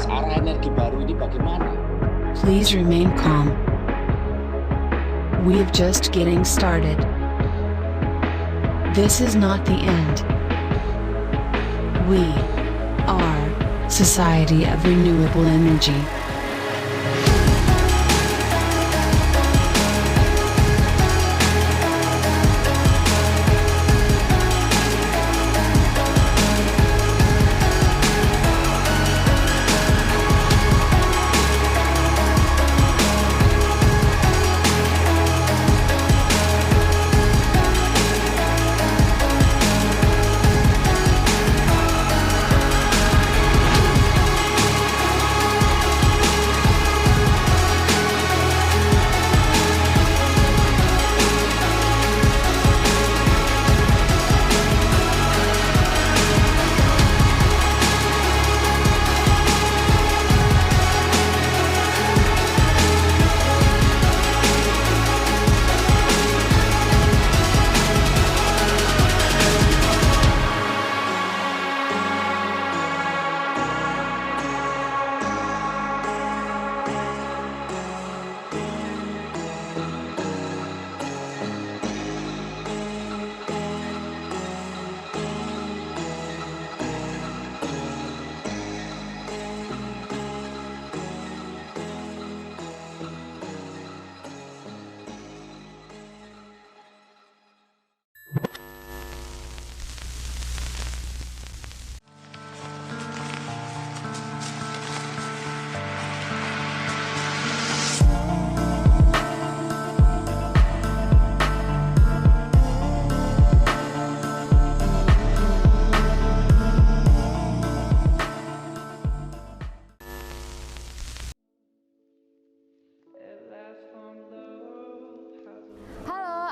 arah energi baru ini bagaimana? Please remain calm. We're just getting started. This is not the end. We are Society of Renewable Energy.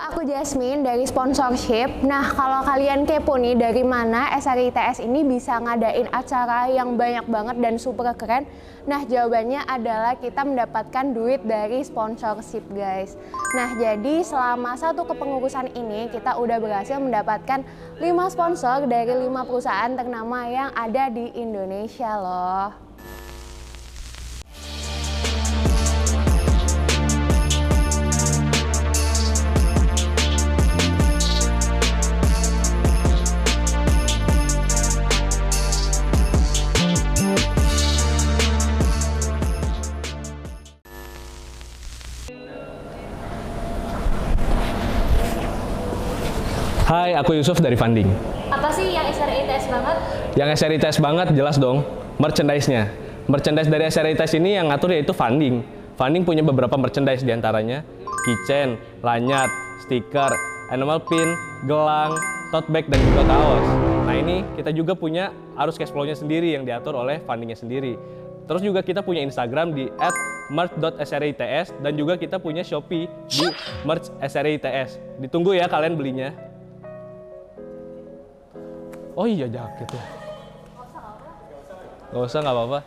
Aku Jasmine dari sponsorship. Nah, kalau kalian kepo nih dari mana SRITS ini bisa ngadain acara yang banyak banget dan super keren. Nah, jawabannya adalah kita mendapatkan duit dari sponsorship, guys. Nah, jadi selama satu kepengurusan ini kita udah berhasil mendapatkan 5 sponsor dari 5 perusahaan ternama yang ada di Indonesia loh. Hai, aku Yusuf dari Funding. Apa sih yang SRITS banget? Yang SRITS banget jelas dong, merchandise-nya. Merchandise dari SRITS ini yang ngatur yaitu Funding. Funding punya beberapa merchandise diantaranya keychain, lanyard, stiker, animal pin, gelang, tote bag, dan juga kaos. Nah ini kita juga punya arus cash flow-nya sendiri yang diatur oleh Funding-nya sendiri. Terus juga kita punya Instagram di @merch.srits dan juga kita punya Shopee di merch.srits. Ditunggu ya kalian belinya. Oh iya jaket ya. Gak usah, gak apa-apa.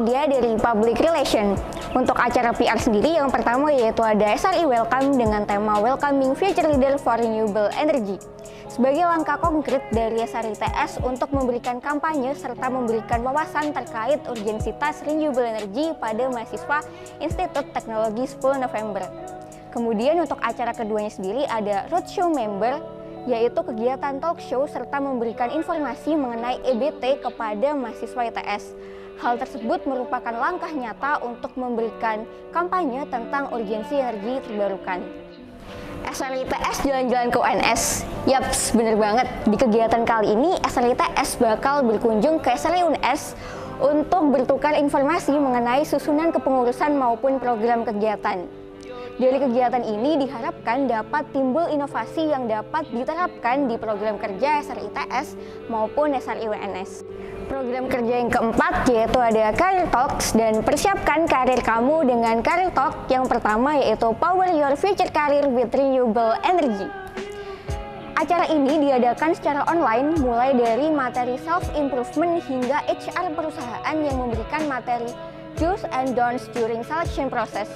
Widya dari Public Relation. Untuk acara PR sendiri yang pertama yaitu ada SRI Welcome dengan tema Welcoming Future Leader for Renewable Energy. Sebagai langkah konkret dari SRITS untuk memberikan kampanye serta memberikan wawasan terkait urgensitas renewable energy pada mahasiswa Institut Teknologi 10 November. Kemudian untuk acara keduanya sendiri ada Roadshow Member, yaitu kegiatan talk show serta memberikan informasi mengenai EBT kepada mahasiswa ITS. Hal tersebut merupakan langkah nyata untuk memberikan kampanye tentang urgensi energi terbarukan. SRITS jalan-jalan ke UNS. Yaps, bener banget. Di kegiatan kali ini, SRITS bakal berkunjung ke SRI UNS untuk bertukar informasi mengenai susunan kepengurusan maupun program kegiatan. Dari kegiatan ini diharapkan dapat timbul inovasi yang dapat diterapkan di program kerja SRITS maupun SRI UNS. Program kerja yang keempat yaitu ada Career Talks, dan persiapkan karir kamu dengan Career Talk. Yang pertama yaitu Power Your Future Career with Renewable Energy. Acara ini diadakan secara online mulai dari materi self-improvement hingga HR perusahaan yang memberikan materi do's and don'ts during selection process.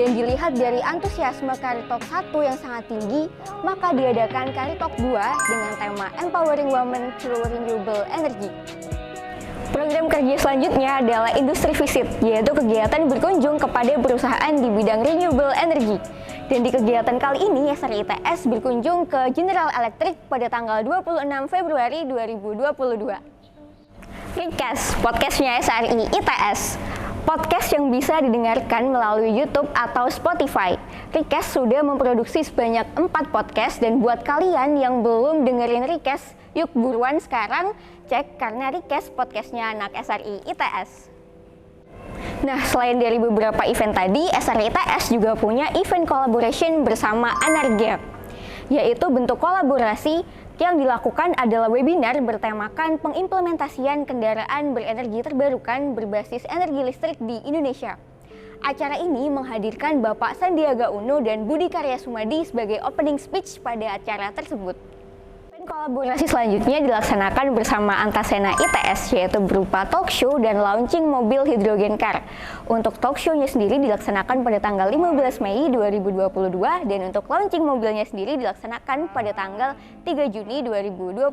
Dan dilihat dari antusiasme Career Talk 1 yang sangat tinggi, maka diadakan Career Talk 2 dengan tema Empowering Women Through Renewable Energy. Program kerja selanjutnya adalah Industry Visit, yaitu kegiatan berkunjung kepada perusahaan di bidang renewable energy. Dan di kegiatan kali ini, SRI ITS berkunjung ke General Electric pada tanggal 26 Februari 2022. Recast, podcastnya SRI ITS. Podcast yang bisa didengarkan melalui YouTube atau Spotify. Recast sudah memproduksi sebanyak 4 podcast, dan buat kalian yang belum dengerin Recast, yuk buruan sekarang cek karena Recast podcastnya anak SRI ITS. Nah, selain dari beberapa event tadi, SRI ITS juga punya event collaboration bersama Anargap, yaitu bentuk kolaborasi yang dilakukan adalah webinar bertemakan pengimplementasian kendaraan berenergi terbarukan berbasis energi listrik di Indonesia. Acara ini menghadirkan Bapak Sandiaga Uno dan Budi Karya Sumadi sebagai opening speech pada acara tersebut. Kolaborasi selanjutnya dilaksanakan bersama Antasena ITS, yaitu berupa talk show dan launching mobil hidrogen car. Untuk talk show-nya sendiri dilaksanakan pada tanggal 15 Mei 2022, dan untuk launching mobilnya sendiri dilaksanakan pada tanggal 3 Juni 2022.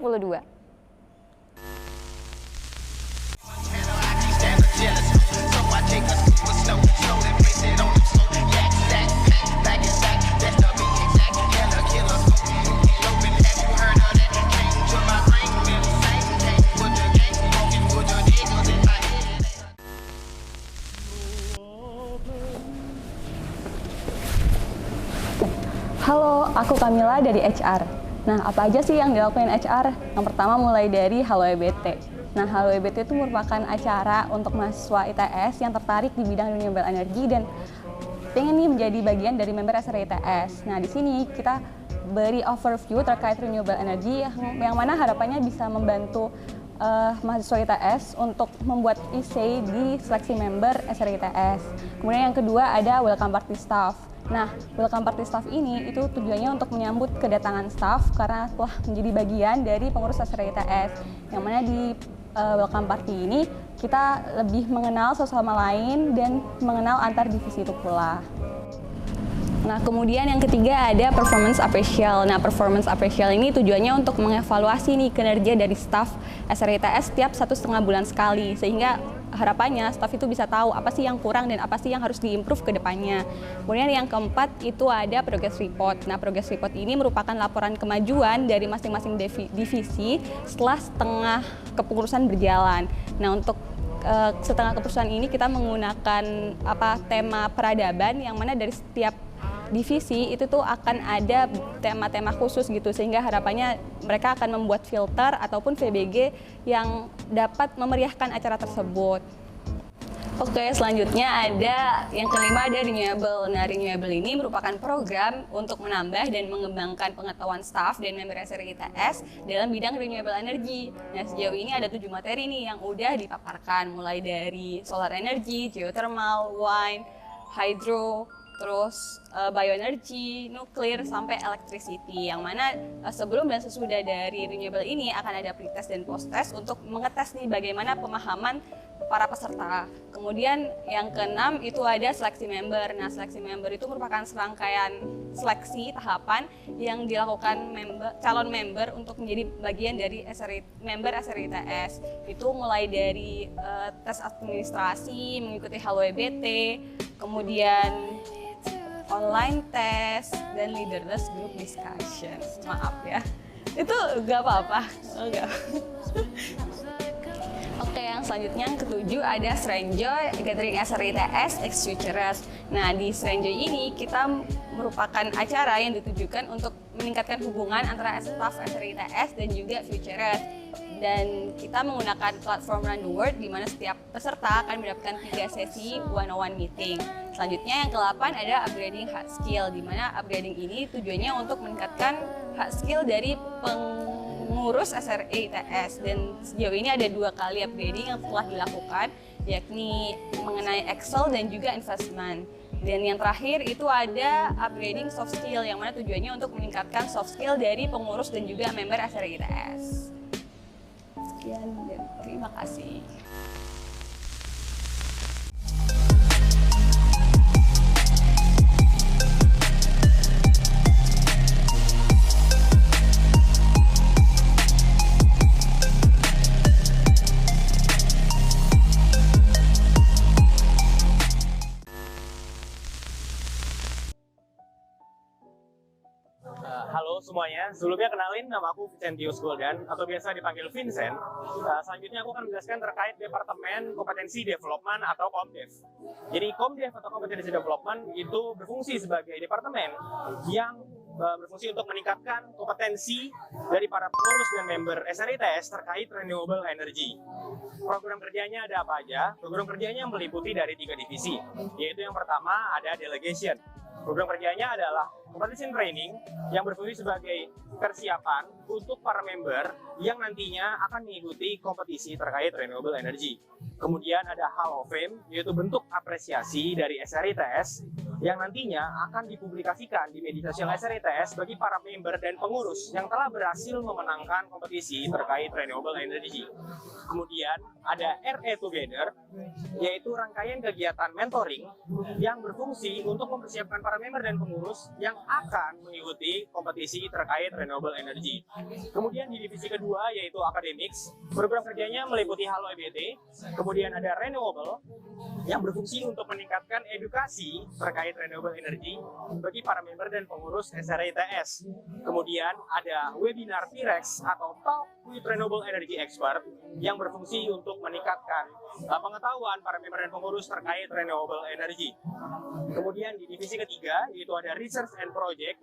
Halo, aku Kamila dari HR. Nah, apa aja sih yang dilakukan HR? Yang pertama mulai dari Halo EBT. Nah, Halo EBT itu merupakan acara untuk mahasiswa ITS yang tertarik di bidang renewable energy dan pengen nih menjadi bagian dari member SRI ITS. Nah, di sini kita beri overview terkait renewable energy yang mana harapannya bisa membantu mahasiswa ITS untuk membuat essay di seleksi member SRI ITS. Kemudian yang kedua ada Welcome Party Staff. Nah, Welcome Party Staff ini itu tujuannya untuk menyambut kedatangan staff karena telah menjadi bagian dari pengurus SRI ITS. Yang mana di Welcome Party ini kita lebih mengenal satu sama lain dan mengenal antar divisi itu pula. Nah, kemudian yang ketiga ada Performance Appraisal. Nah, Performance Appraisal ini tujuannya untuk mengevaluasi nih kinerja dari staff SRI ITS setiap 1,5 bulan sekali, sehingga harapannya staff itu bisa tahu apa sih yang kurang dan apa sih yang harus diimprove ke depannya. Kemudian yang keempat itu ada Progress Report. Nah, Progress Report ini merupakan laporan kemajuan dari masing-masing divisi setelah setengah kepengurusan berjalan. Nah, untuk setengah kepengurusan ini kita menggunakan tema peradaban, yang mana dari setiap divisi itu tuh akan ada tema-tema khusus gitu, sehingga harapannya mereka akan membuat filter ataupun VBG yang dapat memeriahkan acara tersebut. Oke, selanjutnya ada yang kelima ada Renewable. Nah, Renewable ini merupakan program untuk menambah dan mengembangkan pengetahuan staf dan member SRI ITS dalam bidang renewable energy. Nah, sejauh ini ada 7 materi nih yang udah dipaparkan, mulai dari solar energy, geothermal, wind, hydro, terus bioenergy, nuklir, sampai electricity, yang mana sebelum dan sesudah dari renewable ini akan ada pretest dan post-test untuk mengetes nih bagaimana pemahaman para peserta. Kemudian yang keenam itu ada seleksi member. Nah, seleksi member itu merupakan serangkaian seleksi tahapan yang dilakukan calon member untuk menjadi bagian dari member SRI ITS. Itu mulai dari tes administrasi, mengikuti Halo EBT, kemudian online test, dan leaderless group discussion. Maaf ya, itu gak apa-apa. Oke, yang selanjutnya yang ketujuh ada Srenjoy Gathering SRI ITS Ex Futurers. Nah, di Srenjoy ini kita merupakan acara yang ditujukan untuk meningkatkan hubungan antara staff SRI ITS dan juga Futurers. Dan kita menggunakan platform Run the World, di mana setiap peserta akan mendapatkan 3 sesi one-on-one meeting. Selanjutnya yang ke-8 ada upgrading hard skill, di mana upgrading ini tujuannya untuk meningkatkan hard skill dari pengurus SRE ITS, dan sejauh ini ada 2 kali upgrading yang telah dilakukan, yakni mengenai Excel dan juga investment. Dan yang terakhir itu ada upgrading soft skill, yang mana tujuannya untuk meningkatkan soft skill dari pengurus dan juga member SRE ITS. Sekian dan terima kasih. Halo semuanya, sebelumnya kenalin nama aku Vicentius Goldan atau biasa dipanggil Vincent. Selanjutnya aku akan menjelaskan terkait Departemen Kompetensi Development atau Komdev. Jadi Komdev atau Kompetensi Development itu berfungsi sebagai departemen yang berfungsi untuk meningkatkan kompetensi dari para pengurus dan member SRE ITS terkait renewable energy. Program kerjanya ada apa aja? Program kerjanya meliputi dari 3 divisi, yaitu yang pertama ada delegation. Program kerjanya adalah competition training yang berfungsi sebagai persiapan untuk para member yang nantinya akan mengikuti kompetisi terkait renewable energy. Kemudian ada Hall of Fame, yaitu bentuk apresiasi dari SRE ITS yang nantinya akan dipublikasikan di media sosial SRE ITS bagi para member dan pengurus yang telah berhasil memenangkan kompetisi terkait renewable energy. Kemudian ada RE Together, yaitu rangkaian kegiatan mentoring yang berfungsi untuk mempersiapkan para member dan pengurus yang akan mengikuti kompetisi terkait renewable energy. Kemudian di divisi kedua yaitu academics, program kerjanya meliputi Halo EBT. Kemudian ada renewable yang berfungsi untuk meningkatkan edukasi terkait renewable energy bagi para member dan pengurus SRE ITS. Kemudian ada webinar T-Rex atau Talk with Renewable Energy Expert yang berfungsi untuk meningkatkan pengetahuan para member dan pengurus terkait renewable energy. Kemudian di divisi ketiga yaitu ada Research and Project,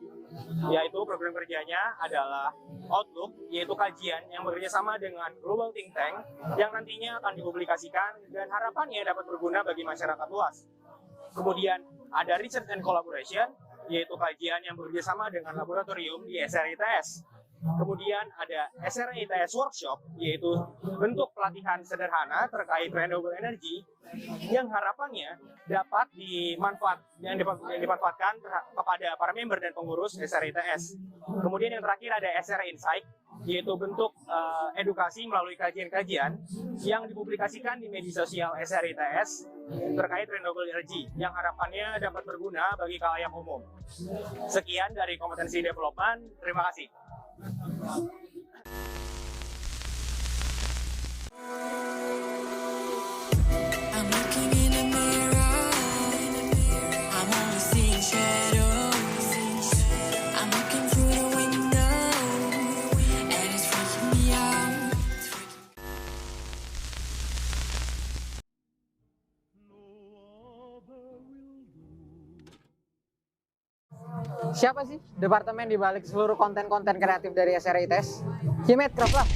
yaitu program kerjanya adalah Outlook, yaitu kajian yang bekerja sama dengan Global Think Tank yang nantinya akan dipublikasikan dan harapannya dapat berguna bagi masyarakat luas. Kemudian ada Research and Collaboration, yaitu kajian yang bekerja sama dengan laboratorium di SRE ITS. Kemudian ada SRE ITS Workshop, yaitu bentuk pelatihan sederhana terkait renewable energy yang harapannya dapat dimanfaatkan kepada para member dan pengurus SRE ITS. Kemudian yang terakhir ada SRE Insight, yaitu bentuk edukasi melalui kajian-kajian yang dipublikasikan di media sosial SRE ITS terkait renewable energy yang harapannya dapat berguna bagi khalayak umum. Sekian dari kompetensi development, terima kasih. I'm looking in the mirror. I'm only seeing shadows. I'm looking through the window, and it's freaking me out. Siapa sih departemen di balik seluruh konten-konten kreatif dari SRE ITS? Ya Medcraft lah.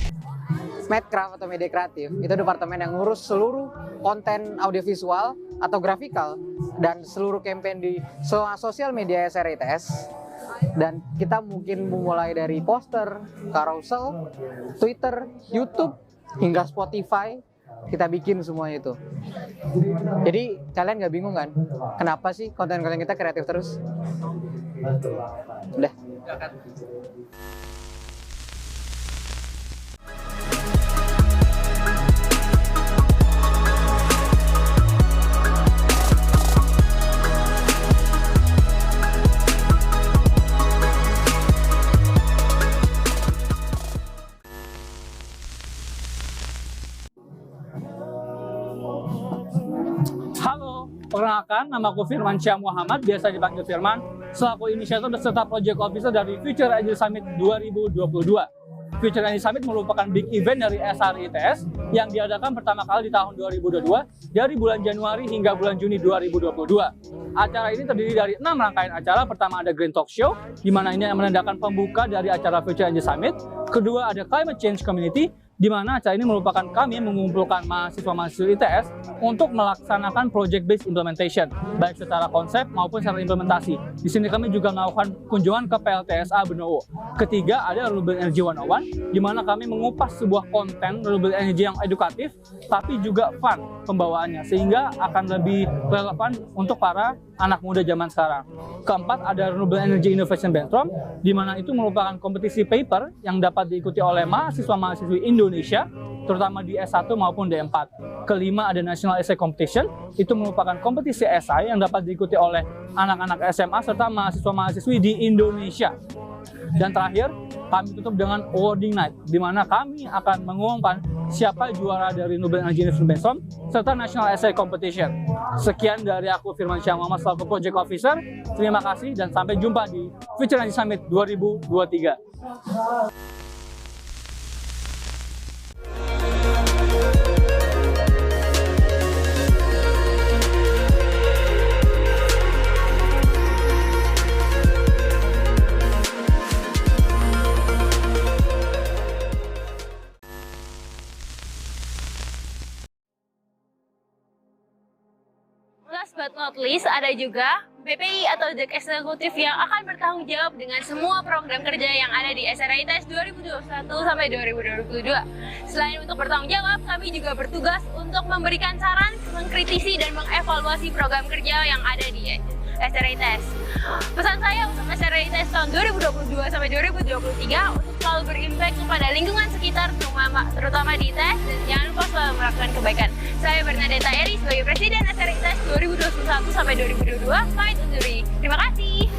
Medcraft atau media kreatif itu departemen yang ngurus seluruh konten audiovisual atau grafikal dan seluruh campaign di sosial media SRE ITS. Dan kita mungkin memulai dari poster, carousel, Twitter, YouTube, hingga Spotify. Kita bikin semuanya itu. Jadi kalian nggak bingung kan? Kenapa sih konten-konten kita kreatif terus? Udah. Halo, perkenalkan nama aku Firman Syah Muhammad, biasa dipanggil Firman, selaku inisiator serta Project Officer dari Future Energy Summit 2022. Future Energy Summit merupakan big event dari SRE ITS yang diadakan pertama kali di tahun 2022 dari bulan Januari hingga bulan Juni 2022. Acara ini terdiri dari 6 rangkaian acara. Pertama ada Green Talk Show, di mana ini menandakan pembuka dari acara Future Energy Summit. Kedua ada Climate Change Community, di mana acara ini merupakan kami mengumpulkan mahasiswa-mahasiswa ITS untuk melaksanakan project based implementation, baik secara konsep maupun secara implementasi. Di sini kami juga melakukan kunjungan ke PLTSA Benowo. Ketiga, ada Renewable Energy 101, di mana kami mengupas sebuah konten renewable energy yang edukatif, tapi juga fun pembawaannya, sehingga akan lebih relevan untuk para anak muda zaman sekarang. Keempat, ada Renewable Energy Innovation Brainstorm, di mana itu merupakan kompetisi paper yang dapat diikuti oleh mahasiswa-mahasiswi Indonesia, terutama di S1 maupun D4. Kelima, ada National Essay Competition, itu merupakan kompetisi esai yang dapat diikuti oleh anak-anak SMA serta mahasiswa-mahasiswi di Indonesia. Dan terakhir, kami tutup dengan awarding night, di mana kami akan mengumumkan siapa juara dari Renewable Energy Innovation Brainstorm serta National Essay Competition. Sekian dari aku, Firmansyah Muhammad selaku Project Officer. Terima kasih dan sampai jumpa di Future Energy Summit 2023. Last but not least, ada juga BPI atau The Eksekutif yang akan bertanggung jawab dengan semua program kerja yang ada di SRITS 2021 sampai 2022. Selain untuk bertanggung jawab, kami juga bertugas untuk memberikan saran, mengkritisi, dan mengevaluasi program kerja yang ada di SRITS. Pesan saya untuk SRITS tahun 2022 sampai 2023 untuk selalu berimpact kepada lingkungan sekitar, terutama di ITS, dan jangan lupa selalu melakukan kebaikan. Saya Bernadetta Eri sebagai Presiden SRITS 2021 sampai 2022. Pamit undur diri. Terima kasih.